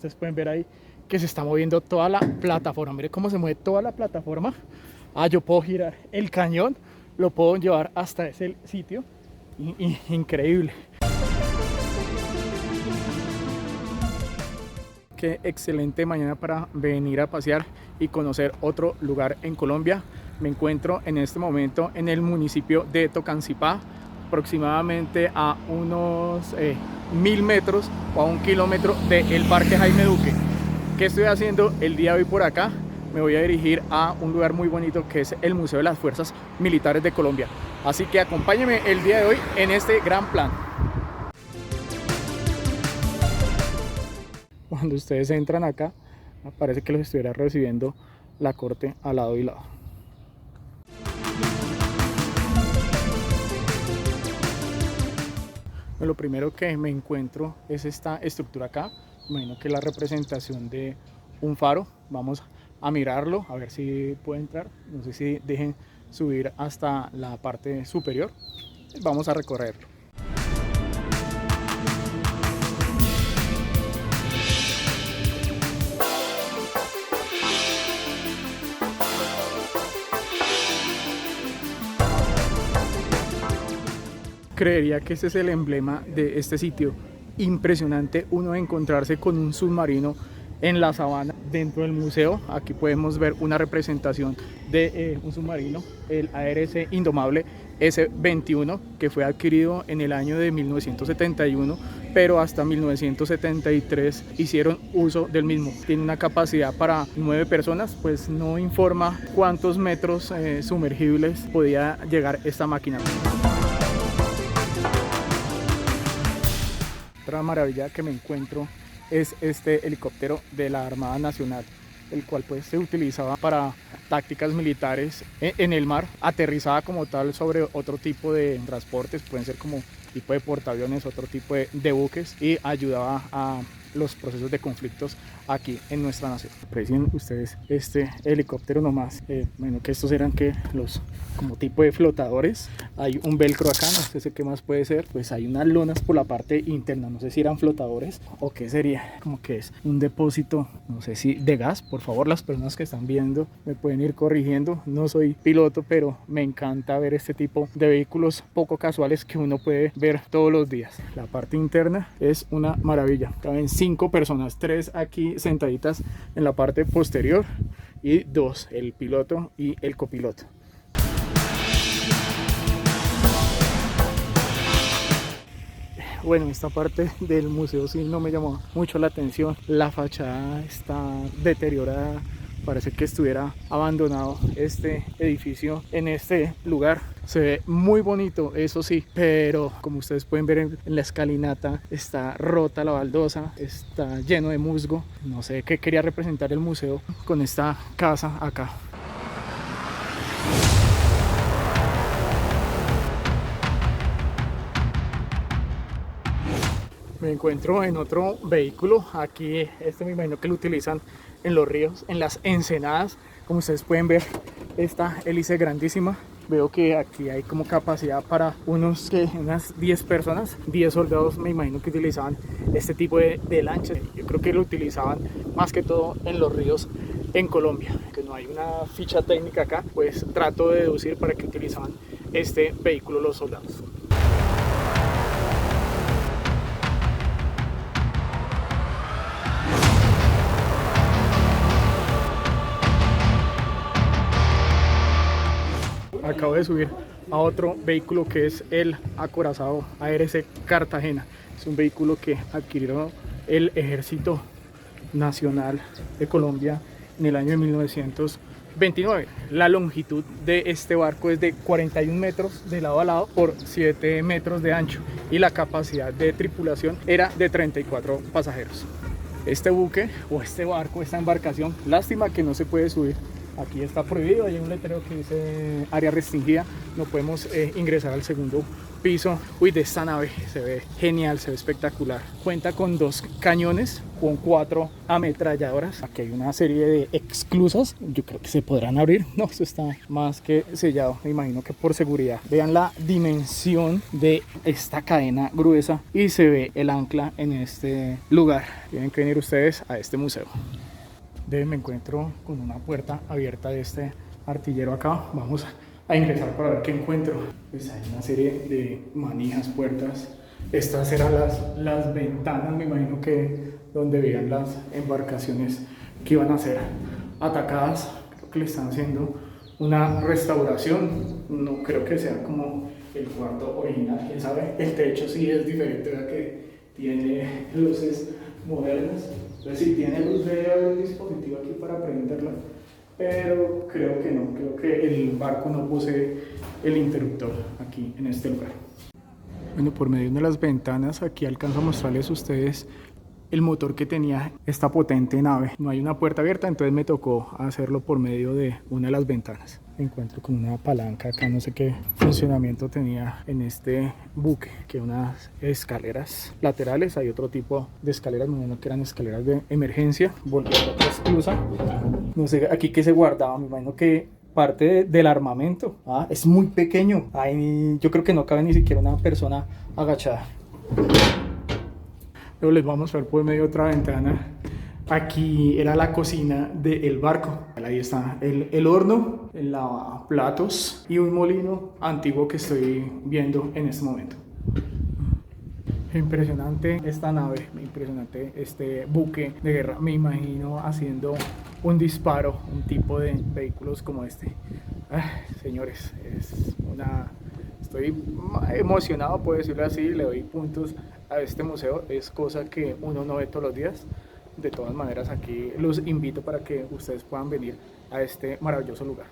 Ustedes pueden ver ahí que se está moviendo toda la plataforma. Mire cómo se mueve toda la plataforma. Yo puedo girar el cañón, lo puedo llevar hasta ese sitio. Increíble. Qué excelente mañana para venir a pasear y conocer otro lugar en Colombia. Me encuentro en este momento en el municipio de Tocancipá, aproximadamente a unos 1000 metros o a 1 kilómetro del Parque Jaime Duque. ¿Qué estoy haciendo el día de hoy por acá? Me voy a dirigir a un lugar muy bonito que es el Museo de las Fuerzas Militares de Colombia. Así que acompáñenme el día de hoy en este gran plan. Cuando ustedes entran acá, parece que los estuviera recibiendo la corte al lado y lado. Lo primero que me encuentro es esta estructura acá. Imagino que es la representación de un faro. Vamos a mirarlo, a ver si puede entrar. No sé si dejen subir hasta la parte superior. Vamos a recorrerlo. Creería que este es el emblema de este sitio. Impresionante uno encontrarse con un submarino en la sabana dentro del museo. Aquí podemos ver una representación de un submarino, el ARC Indomable S-21, que fue adquirido en el año de 1971, pero hasta 1973 hicieron uso del mismo. Tiene una capacidad para 9 personas, pues no informa cuántos metros sumergibles podía llegar esta máquina. Otra maravilla que me encuentro es este helicóptero de la Armada Nacional, el cual pues se utilizaba para tácticas militares en el mar. Aterrizaba como tal sobre otro tipo de transportes, pueden ser como tipo de portaaviones, otro tipo de buques, y ayudaba a los procesos de conflictos aquí en nuestra nación. Aprecien ustedes este helicóptero nomás. Bueno, que estos eran que los como tipo de flotadores. Hay un velcro acá, no sé qué más puede ser. Pues hay unas lonas por la parte interna, no sé si eran flotadores o qué sería. Como que es un depósito, no sé si de gas. Por favor, las personas que están viendo me pueden ir corrigiendo. No soy piloto, pero me encanta ver este tipo de vehículos poco casuales que uno puede ver todos los días. La parte interna es una maravilla. Caben 5 personas, 3 aquí sentaditas en la parte posterior y 2, el piloto y el copiloto. Bueno, esta parte del museo sí no me llamó mucho la atención. La fachada está deteriorada, parece que estuviera abandonado este edificio en este lugar. Se ve muy bonito, eso sí, pero como ustedes pueden ver en la escalinata está rota la baldosa, está lleno de musgo. No sé qué quería representar el museo con esta casa acá. Me encuentro en otro vehículo. Aquí me imagino que lo utilizan en los ríos, en las ensenadas. Como ustedes pueden ver, esta hélice grandísima. Veo que aquí hay como capacidad para unas 10 personas, 10 soldados. Me imagino que utilizaban este tipo de lanchas. Yo creo que lo utilizaban más que todo en los ríos en Colombia. Que no hay una ficha técnica acá, pues trato de deducir para qué utilizaban este vehículo los soldados. Acabo de subir a otro vehículo que es el acorazado ARC Cartagena. Es un vehículo que adquirió el Ejército Nacional de Colombia en el año de 1929. La longitud de este barco es de 41 metros de lado a lado por 7 metros de ancho y la capacidad de tripulación era de 34 pasajeros. Este buque o este barco, esta embarcación, lástima que no se puede subir. Aquí está prohibido, hay un letrero que dice área restringida, no podemos ingresar al segundo piso. Uy, de esta nave se ve genial, se ve espectacular. Cuenta con 2 cañones, con 4 ametralladoras. Aquí hay una serie de esclusas, yo creo que se podrán abrir. No, eso está más que sellado, me imagino que por seguridad. Vean la dimensión de esta cadena gruesa y se ve el ancla en este lugar. Tienen que venir ustedes a este museo. Me encuentro con una puerta abierta de este artillero acá. Vamos a ingresar para ver qué encuentro. Pues hay una serie de manijas, puertas. Estas eran las ventanas, me imagino que donde veían las embarcaciones que iban a ser atacadas. Creo que le están haciendo una restauración. No creo que sea como el cuarto original, quién sabe. El techo sí es diferente, vea que tiene luces modernas. Entonces sí tiene luz, de un dispositivo aquí para prenderla, pero creo que no, creo que el barco no posee el interruptor aquí en este lugar. Bueno, por medio de las ventanas aquí alcanzo a mostrarles a ustedes el motor que tenía esta potente nave. No hay una puerta abierta, entonces me tocó hacerlo por medio de una de las ventanas. Me encuentro con una palanca acá, no sé qué funcionamiento tenía en este buque, que unas escaleras laterales, hay otro tipo de escaleras, me imagino que eran escaleras de emergencia. Volví a otra esclusa, no sé aquí qué se guardaba, me imagino que parte del armamento. Es muy pequeño, yo creo que no cabe ni siquiera una persona agachada. Luego les vamos a ver por medio de otra ventana. Aquí era la cocina del barco. Ahí está el horno, el lavaplatos y un molino antiguo que estoy viendo en este momento. Impresionante esta nave, impresionante este buque de guerra. Me imagino haciendo un disparo, un tipo de vehículos como este. Señores, estoy emocionado, puedo decirlo así. Le doy puntos a este museo, es cosa que uno no ve todos los días. De todas maneras, aquí los invito para que ustedes puedan venir a este maravilloso lugar.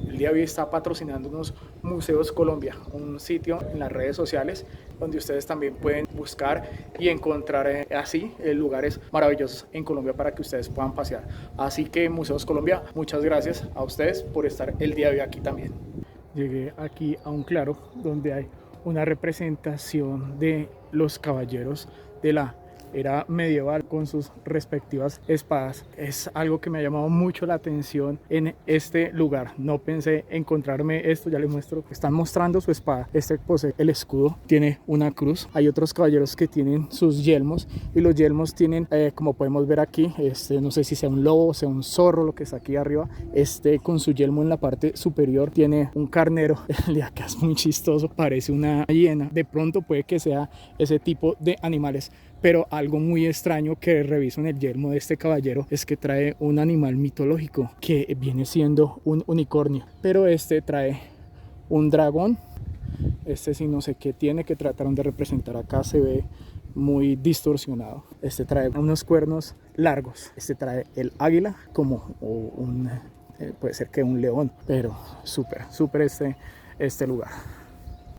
El día de hoy está patrocinándonos Museos Colombia, un sitio en las redes sociales donde ustedes también pueden buscar y encontrar así lugares maravillosos en Colombia para que ustedes puedan pasear. Así que Museos Colombia, muchas gracias a ustedes por estar el día de hoy aquí también. Llegué aquí a un claro donde hay una representación de los caballeros de la era medieval con sus respectivas espadas. Es algo que me ha llamado mucho la atención en este lugar. No pensé encontrarme esto, ya les muestro. Están mostrando su espada. Este posee el escudo, tiene una cruz. Hay otros caballeros que tienen sus yelmos y los yelmos tienen, como podemos ver aquí, no sé si sea un lobo o sea un zorro, lo que está aquí arriba. Con su yelmo en la parte superior tiene un carnero. El de acá es muy chistoso, parece una hiena. De pronto puede que sea ese tipo de animales. Pero algo muy extraño que reviso en el yelmo de este caballero es que trae un animal mitológico que viene siendo un unicornio, pero trae un dragón. Sí no sé qué tiene, que trataron de representar acá, se ve muy distorsionado. Trae unos cuernos largos. Trae el águila como puede ser que un león, pero súper este lugar.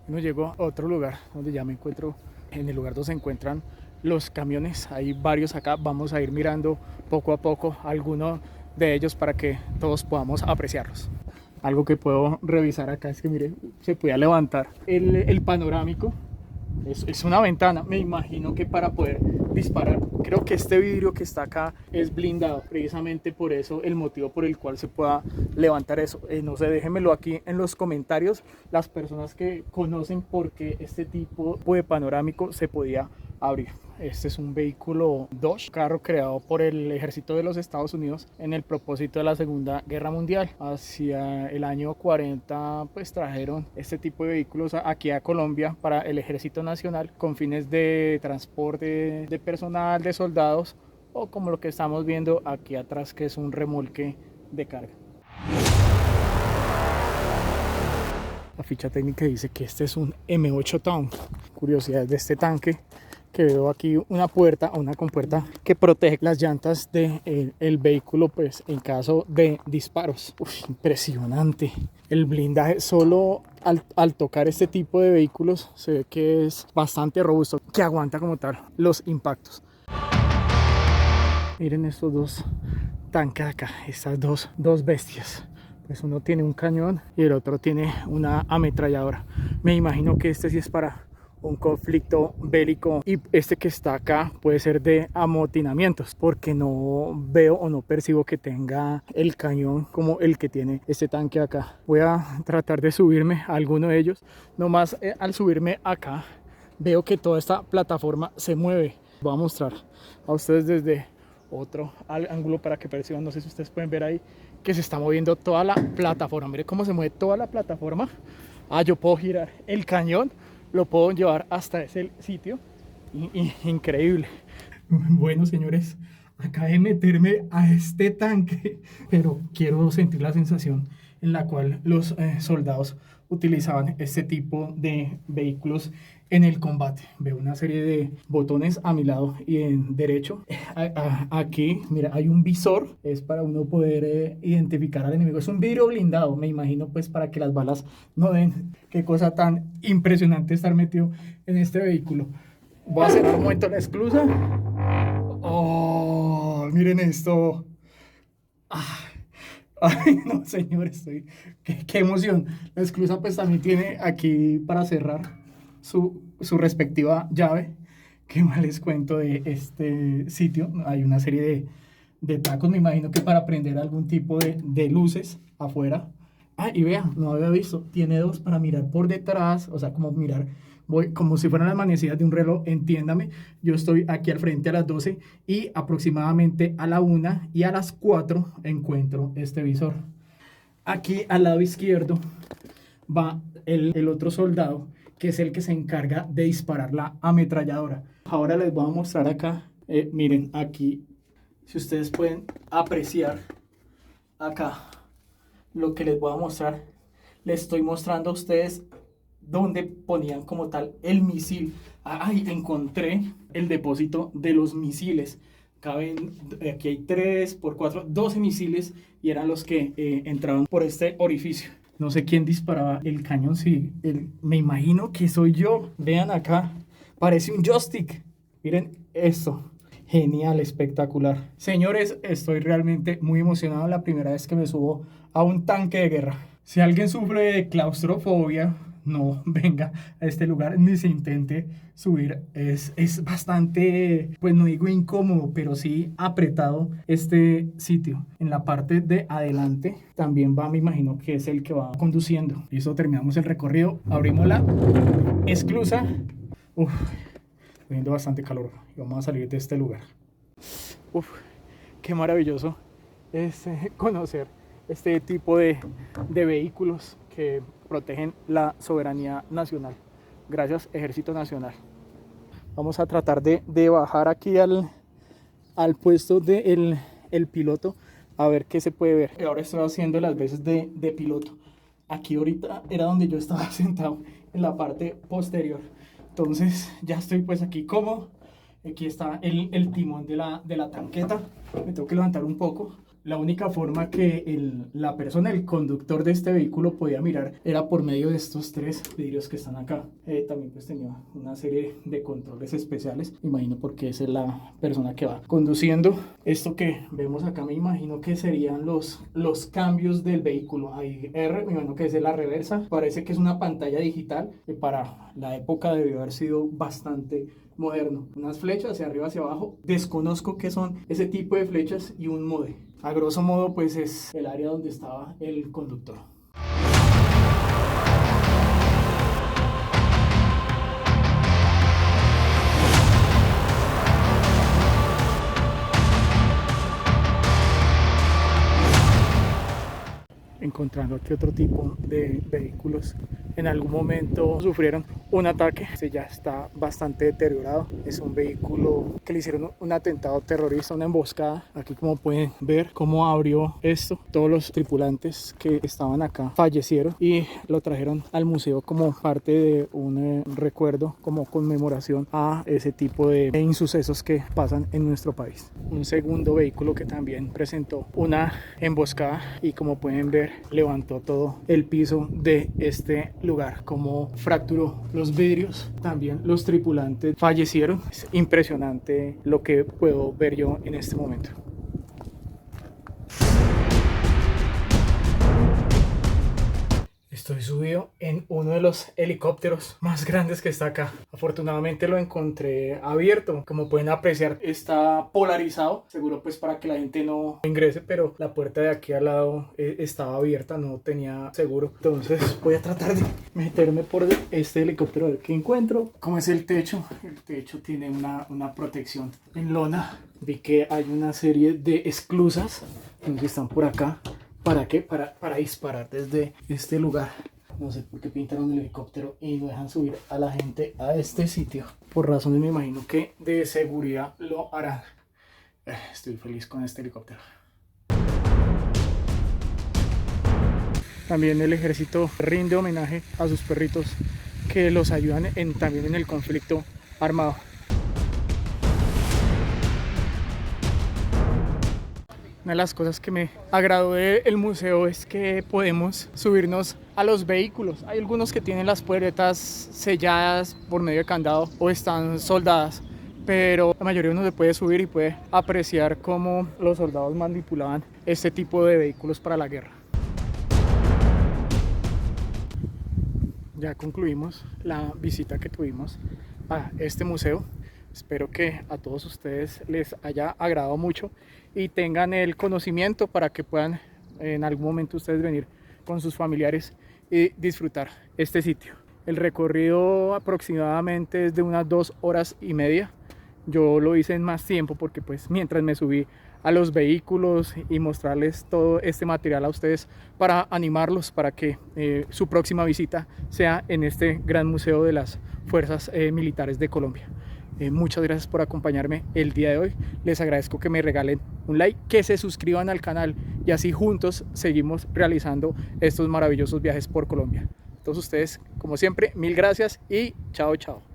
Nos llegó a otro lugar donde ya me encuentro en el lugar donde se encuentran los camiones. Hay varios acá, vamos a ir mirando poco a poco algunos de ellos para que todos podamos apreciarlos. Algo que puedo revisar acá es que mire, se puede levantar el panorámico. Es una ventana, me imagino que para poder disparar. Creo que este vidrio que está acá es blindado, precisamente por eso el motivo por el cual se pueda levantar eso. No sé, déjenmelo aquí en los comentarios las personas que conocen por qué este tipo de panorámico se podía abrir. Este es un vehículo Dodge, carro creado por el ejército de los Estados Unidos en el propósito de la Segunda Guerra Mundial. Hacia el año 40 pues trajeron este tipo de vehículos aquí a Colombia para el Ejército Nacional con fines de transporte de personal, de soldados, o como lo que estamos viendo aquí atrás, que es un remolque de carga. La ficha técnica dice que este es un M8 Town. Curiosidades de este tanque, que veo aquí una puerta, una compuerta que protege las llantas del vehículo pues en caso de disparos. Impresionante el blindaje. Solo al tocar este tipo de vehículos se ve que es bastante robusto, que aguanta como tal los impactos. Miren estos dos tanques acá, estas dos bestias. Pues uno tiene un cañón y el otro tiene una ametralladora. Me imagino que este sí es para un conflicto bélico, y este que está acá puede ser de amotinamientos, porque no veo o no percibo que tenga el cañón como el que tiene este tanque acá. Voy a tratar de subirme a alguno de ellos. Nomás al subirme acá veo que toda esta plataforma se mueve. Voy a mostrar a ustedes desde otro ángulo para que perciban. No sé si ustedes pueden ver ahí que se está moviendo toda la plataforma. Mire cómo se mueve toda la plataforma. Yo puedo girar el cañón, lo puedo llevar hasta ese sitio. Increíble. Bueno, señores, acabé de meterme a este tanque, pero quiero sentir la sensación en la cual los soldados utilizaban este tipo de vehículos en el combate. Veo una serie de botones a mi lado y en derecho. Aquí, mira, hay un visor, es para uno poder identificar al enemigo. Es un vidrio blindado, me imagino, pues para que las balas no den. Qué cosa tan impresionante estar metido en este vehículo. Voy a cerrar un momento la esclusa. Oh, miren esto. Ay, no, señores, qué emoción. La esclusa pues también tiene aquí para cerrar su respectiva llave. ¿Qué más les cuento de este sitio? Hay una serie de tacos, me imagino que para prender algún tipo de luces afuera. Y vean, no había visto, tiene dos para mirar por detrás, o sea, como mirar, voy como si fueran las manecillas de un reloj, entiéndame. Yo estoy aquí al frente a las 12 y aproximadamente a la 1 y a las 4 encuentro este visor. Aquí al lado izquierdo va el otro soldado, que es el que se encarga de disparar la ametralladora. Ahora les voy a mostrar acá, miren aquí, si ustedes pueden apreciar acá lo que les voy a mostrar. Les estoy mostrando a ustedes dónde ponían como tal el misil. Encontré el depósito de los misiles. Caben, aquí hay 3 por 4, 12 misiles, y eran los que entraban por este orificio. No sé quién disparaba el cañón, sí, me imagino que soy yo. Vean acá, parece un joystick. Miren esto, genial, espectacular. Señores, estoy realmente muy emocionado, la primera vez que me subo a un tanque de guerra. Si alguien sufre de claustrofobia, no venga a este lugar ni se intente subir. Es bastante, pues no digo incómodo, pero sí apretado este sitio. En la parte de adelante también va, me imagino que es el que va conduciendo. Listo, terminamos el recorrido, abrimos la esclusa. Estoy viendo bastante calor y vamos a salir de este lugar. Qué maravilloso es conocer este tipo de vehículos que protegen la soberanía nacional. Gracias, Ejército Nacional. Vamos a tratar de bajar aquí al puesto del piloto, a ver qué se puede ver. Ahora estoy haciendo las veces de piloto. Aquí ahorita era donde yo estaba sentado, en la parte posterior. Entonces ya estoy pues aquí cómodo. Aquí está el timón de la tanqueta. Me tengo que levantar un poco. La única forma que la persona, el conductor de este vehículo, podía mirar era por medio de estos 3 vidrios que están acá. También pues tenía una serie de controles especiales, me imagino porque esa es la persona que va conduciendo. Esto que vemos acá me imagino que serían los cambios del vehículo. Ahí R, me imagino que es la reversa. Parece que es una pantalla digital, que para la época debió haber sido bastante moderno. Unas flechas hacia arriba, hacia abajo. Desconozco qué son ese tipo de flechas, y un mode. A grosso modo pues es el área donde estaba el conductor. Encontrando aquí otro tipo de vehículos, en algún momento sufrieron un ataque. Este ya está bastante deteriorado. Es un vehículo que le hicieron un atentado terrorista, una emboscada. Aquí como pueden ver cómo abrió esto, todos los tripulantes que estaban acá fallecieron y lo trajeron al museo como parte de un recuerdo, como conmemoración a ese tipo de insucesos que pasan en nuestro país. Un segundo vehículo que también presentó una emboscada, y como pueden ver levantó todo el piso de este lugar, cómo fracturó los vidrios. También los tripulantes fallecieron. Es impresionante lo que puedo ver yo en este momento. Estoy subido en uno de los helicópteros más grandes que está acá. Afortunadamente lo encontré abierto. Como pueden apreciar, está polarizado. Seguro pues para que la gente no ingrese, pero la puerta de aquí al lado estaba abierta, no tenía seguro. Entonces voy a tratar de meterme por este helicóptero a ver qué encuentro. ¿Cómo es el techo? El techo tiene una protección en lona. Vi que hay una serie de esclusas que están por acá. ¿Para qué? Para disparar desde este lugar. No sé por qué pintaron el helicóptero y no dejan subir a la gente a este sitio. Por razones, me imagino que de seguridad lo harán. Estoy feliz con este helicóptero. También el ejército rinde homenaje a sus perritos que los ayudan también en el conflicto armado. Una de las cosas que me agradó del museo es que podemos subirnos a los vehículos. Hay algunos que tienen las puertas selladas por medio de candado o están soldadas, pero la mayoría uno se puede subir y puede apreciar cómo los soldados manipulaban este tipo de vehículos para la guerra. Ya concluimos la visita que tuvimos a este museo. Espero que a todos ustedes les haya agradado mucho y tengan el conocimiento para que puedan en algún momento ustedes venir con sus familiares y disfrutar este sitio. El recorrido aproximadamente es de unas 2 horas y media. Yo lo hice en más tiempo porque pues mientras me subí a los vehículos y mostrarles todo este material a ustedes para animarlos para que su próxima visita sea en este gran museo de las Fuerzas Militares de Colombia. Muchas gracias por acompañarme el día de hoy. Les agradezco que me regalen un like, que se suscriban al canal y así juntos seguimos realizando estos maravillosos viajes por Colombia. A todos ustedes, como siempre, mil gracias y chao, chao.